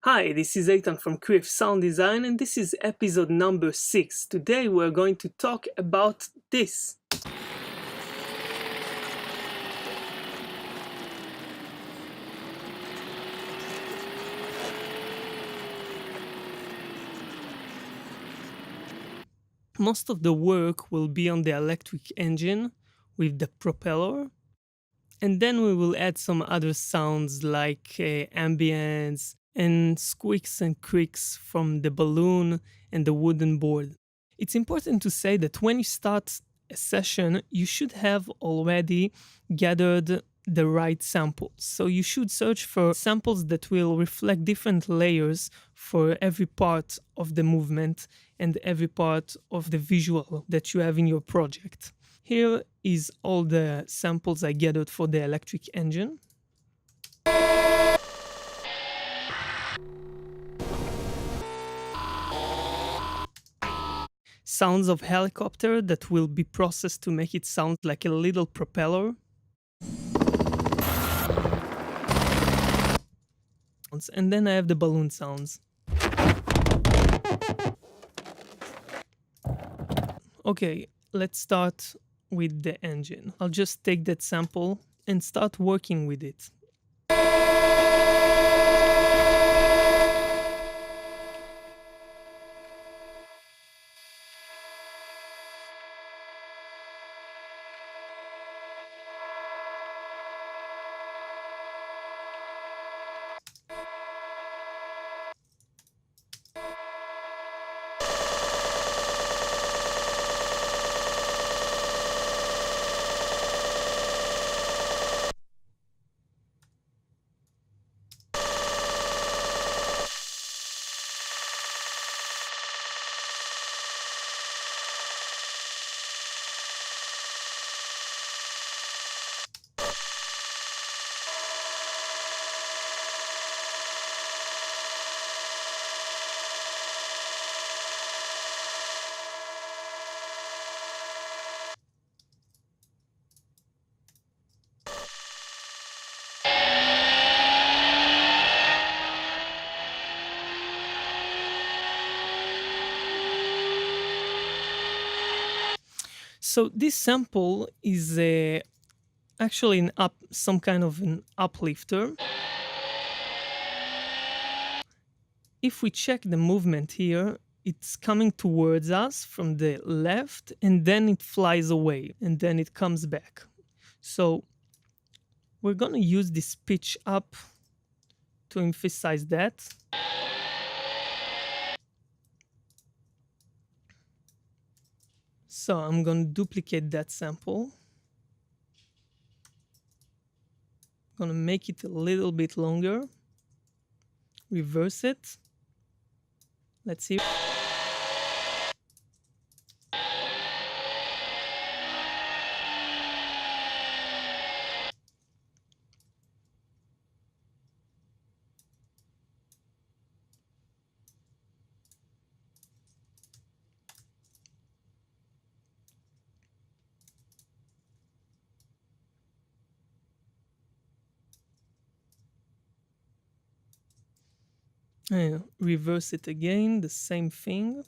Hi, this is Eitan from QF Sound Design and this is episode number 6. Today we're going to talk about this. Most of the work will be on the electric engine with the propeller, and then we will add some other sounds like ambience and squeaks and creaks from the balloon and the wooden board. It's important to say that when you start a session, you should have already gathered the right samples. So you should search for samples that will reflect different layers for every part of the movement and every part of the visual that you have in your project. Here is all the samples I gathered for the electric engine. Sounds of helicopter that will be processed to make it sound like a little propeller. And then I have the balloon sounds. Okay, let's start with the engine. I'll just take that sample and start working with it. So this sample is actually some kind of an uplifter. If we check the movement here, it's coming towards us from the left and then it flies away and then it comes back. So we're going to use this pitch up to emphasize that. So I'm going to duplicate that sample. I'm going to make it a little bit longer. Reverse it. Let's see. Reverse it again, the same thing.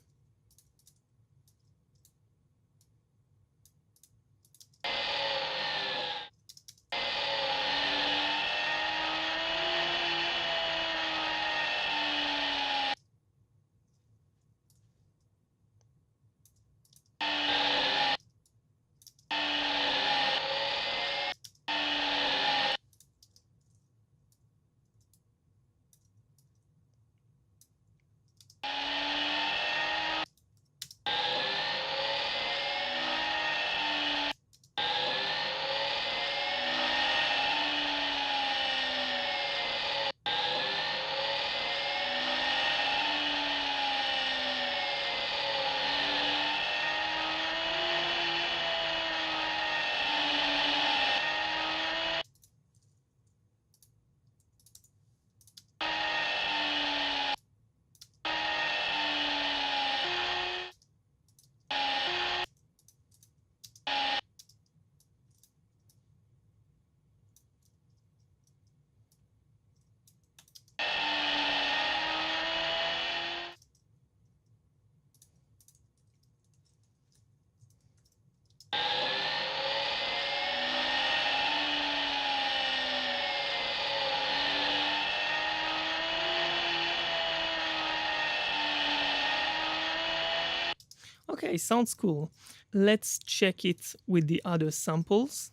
Okay, sounds cool. Let's check it with the other samples.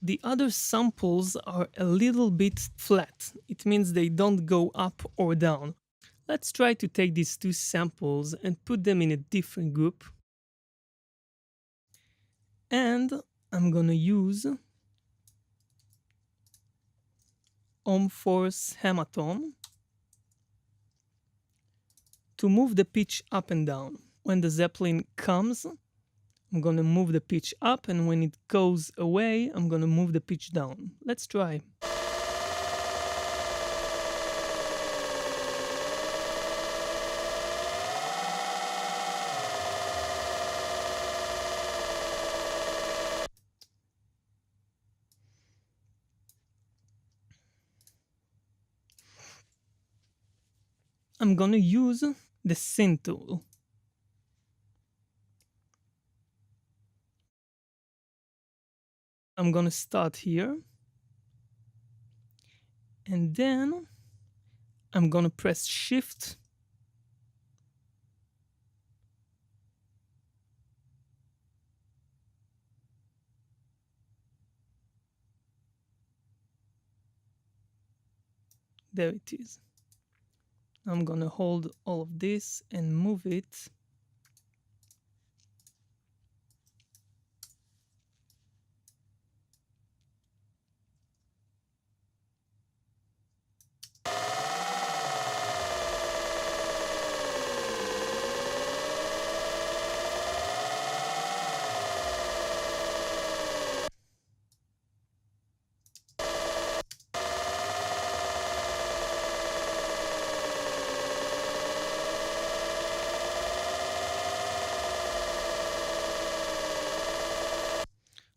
The other samples are a little bit flat. It means they don't go up or down. Let's try to take these two samples and put them in a different group. And I'm gonna use Force Hematome to move the pitch up and down. When the Zeppelin comes, I'm gonna move the pitch up, and when it goes away, I'm gonna move the pitch down. Let's try. I'm gonna use the Synth tool. I'm gonna start here, and then I'm gonna press Shift there it is. I'm gonna hold all of this and move it.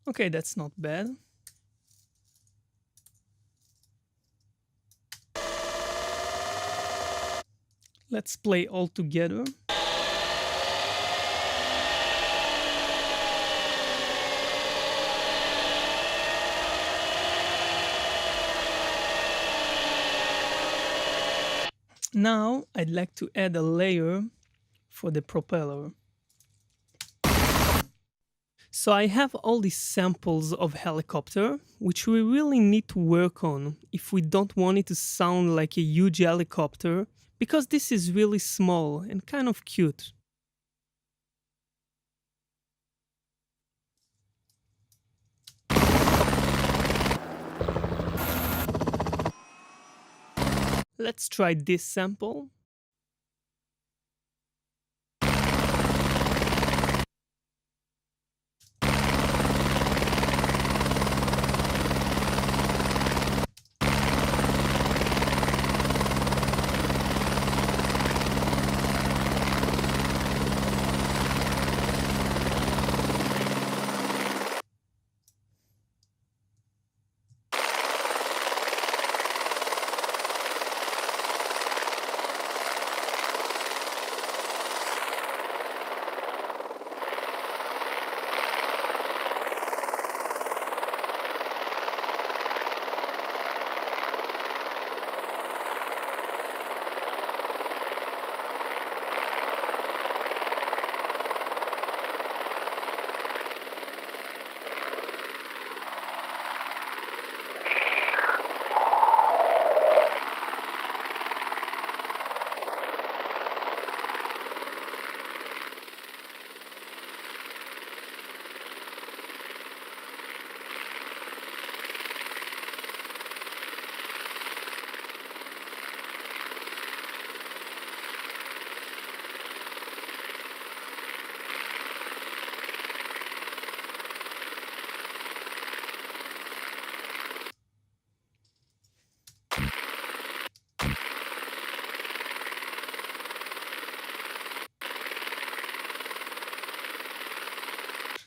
Okay, that's not bad. Let's play all together. Now I'd like to add a layer for the propeller. So I have all these samples of helicopter, which we really need to work on if we don't want it to sound like a huge helicopter, because this is really small and kind of cute. Let's try this sample.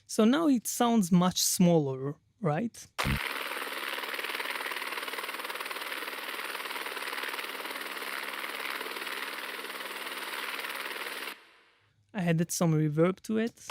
So now it sounds much smaller, right? I added some reverb to it.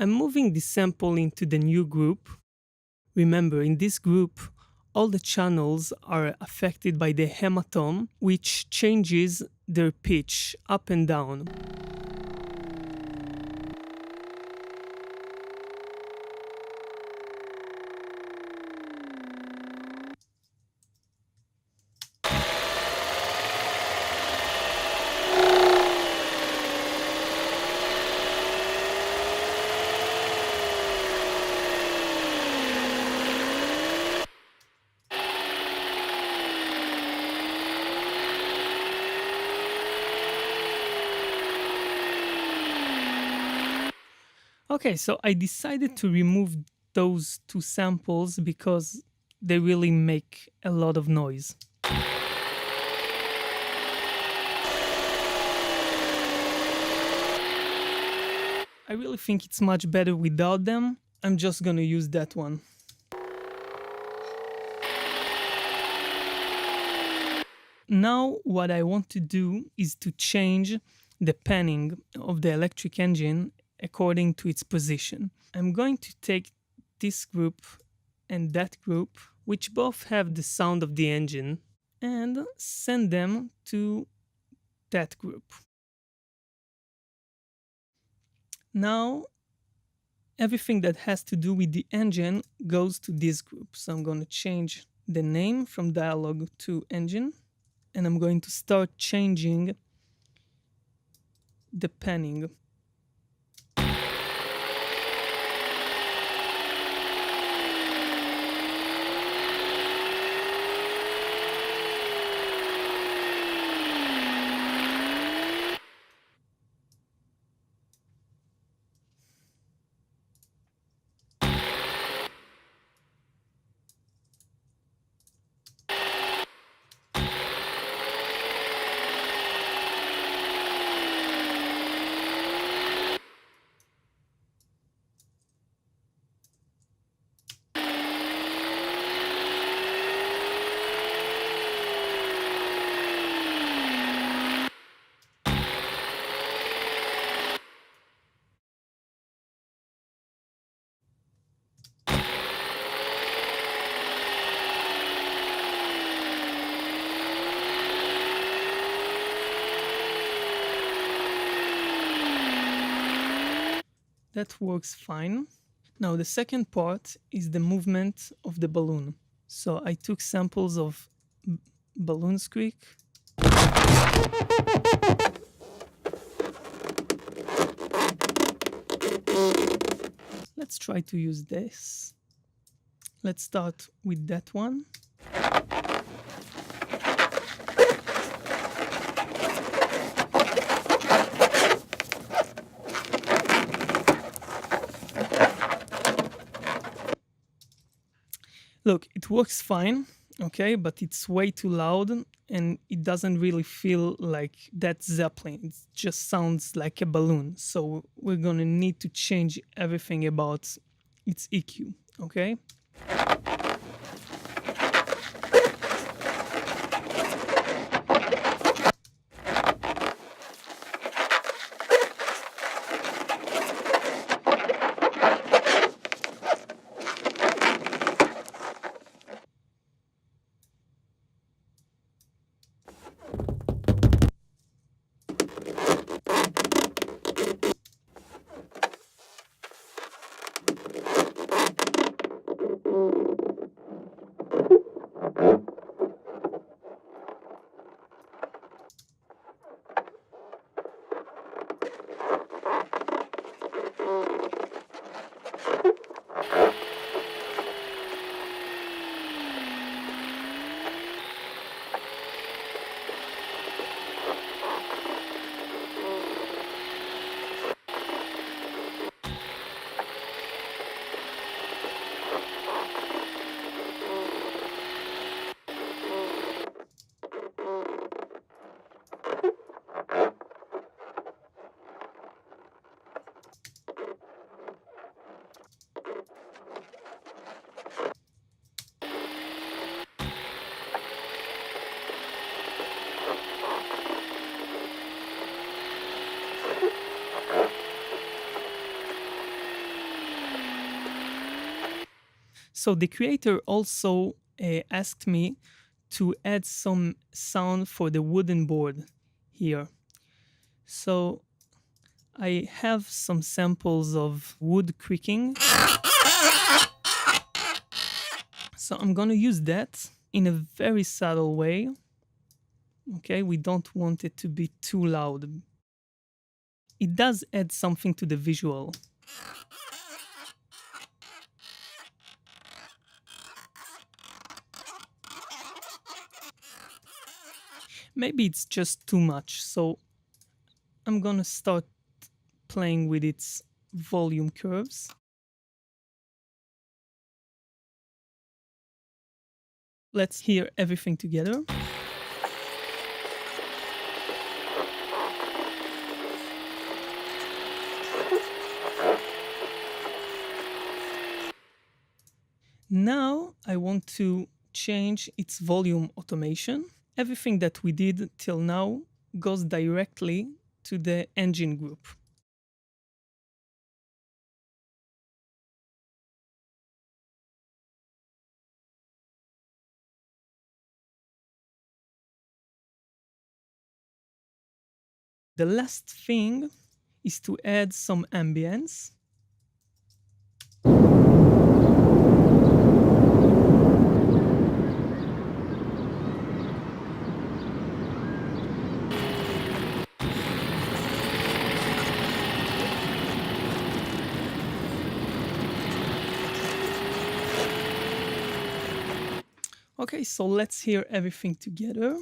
I'm moving the sample into the new group. Remember, in this group, all the channels are affected by the hematome, which changes their pitch up and down. Okay, so I decided to remove those two samples because they really make a lot of noise. I really think it's much better without them. I'm just gonna use that one. Now what I want to do is to change the panning of the electric engine according to its position. I'm going to take this group and that group, which both have the sound of the engine, and send them to that group. Now everything that has to do with the engine goes to this group. So I'm going to change the name from dialogue to engine, and I'm going to start changing the panning. That works fine. Now the second part is the movement of the balloon. So I took samples of balloon squeak. Let's try to use this. Let's start with that one. Look, it works fine, okay, but it's way too loud and it doesn't really feel like that Zeppelin. It just sounds like a balloon. So we're gonna need to change everything about its EQ, okay? So the creator also asked me to add some sound for the wooden board here. So I have some samples of wood creaking. So I'm gonna use that in a very subtle way. Okay, we don't want it to be too loud. It does add something to the visual. Maybe it's just too much, so I'm gonna start playing with its volume curves. Let's hear everything together. Now I want to change its volume automation. Everything that we did till now goes directly to the engine group. The last thing is to add some ambience. Okay, so let's hear everything together.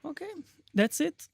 Okay, that's it.